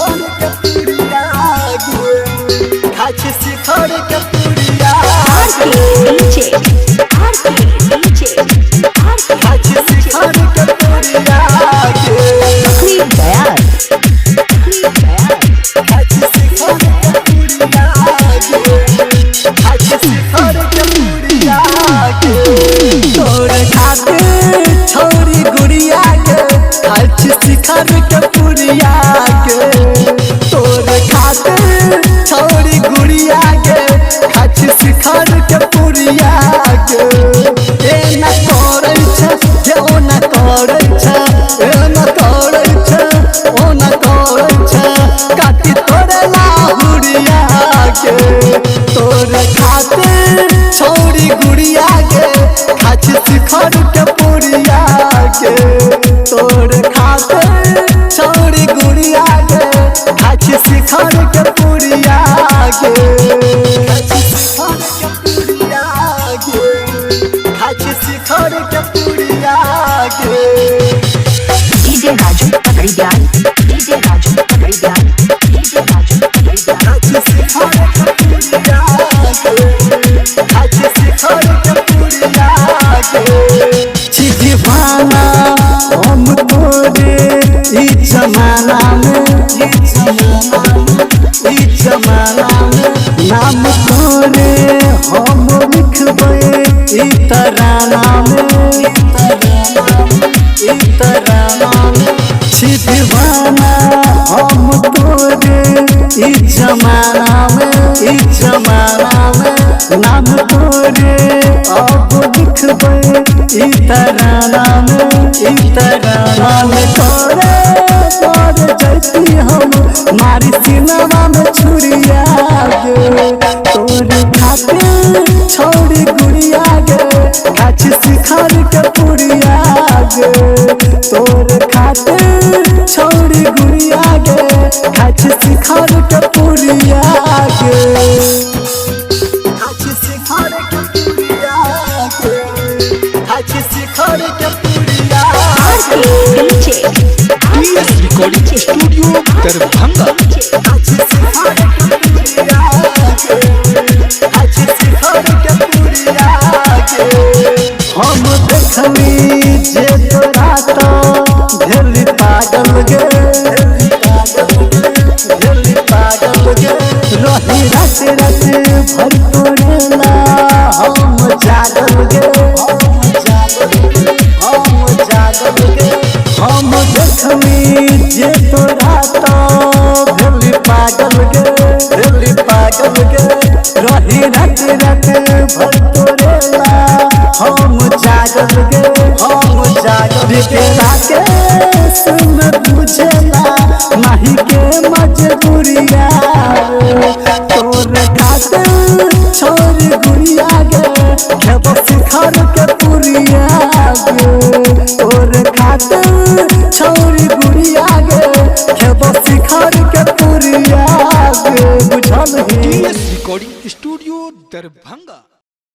शिखर के पुरिया गे खाची शिखर के पुरिया डीजे खाची शिखर के पुरिया गे खाची शिखर के पुरिया गे खाची शिखर के पुरिया गे तोर खातिर छोरी गुड़िया के खाची शिखर के पुरिया गे तोर खातिर छोरी गुड़िया के खाची शिखर के पुरिया गे ए न करे छ जे ओ न करे छ ए न करे छ ओ न करे छ काटी तोरे लाहुरिया के तोर खातिर छोरी गुड़िया के खाची शिखर के पुरिया के तोर खातिर छोरी गुड़िया के खाची शिखर के पुरिया के खाची शिखर के पुरिया गे खाची शिखर के पुरिया गे डीजे राजू पकड़ी ध्यान डीजे राजू पकड़ी ध्यान डीजे राजू पकड़ी ध्यान खाची शिखर के पुरिया गे खाची शिखर के पुरिया गे दीवाना हम तोरे ई जमाना में नाम तोरे हम लिखबे ई तराना में दीवाना हम तोरे ई जमाना में नाम तोरे अब लिखबे ई तराना में तोरे तोरे जैती हम मारी सिनेमा में छुरिया गे तोरे खातिर छोड़ी गुड़िया गे खाची शिखर के पुरिया गे तोरे खातिर छोड़ी गुड़िया गे खाची शिखर के पुरिया गे खाची शिखर के पुरिया गे खाची शिखर के पुरिया डीजे रिकॉर्डिंग स्टूडियो दरभंगा। खाची शिखर के पुरिया गे खाची शिखर के पुरिया गे हम देखली जे तोरा तो भेली पागल गे रही रात भर तोरे ला हम जागल गे हम देखली जे तोरा तो भेली पागल गे रही रात भर तोरे ला हम जागल गे तेरा के सुन बुझला नहीं के मजबूरिया तोर खातिर छोरी गुड़िया गे खेब शिखर के पुरिया गे तोर खातिर छोरी गुड़िया गे खेब शिखर के पुरिया गे बुझल ही रिकॉर्डिंग स्टूडियो दरभंगा।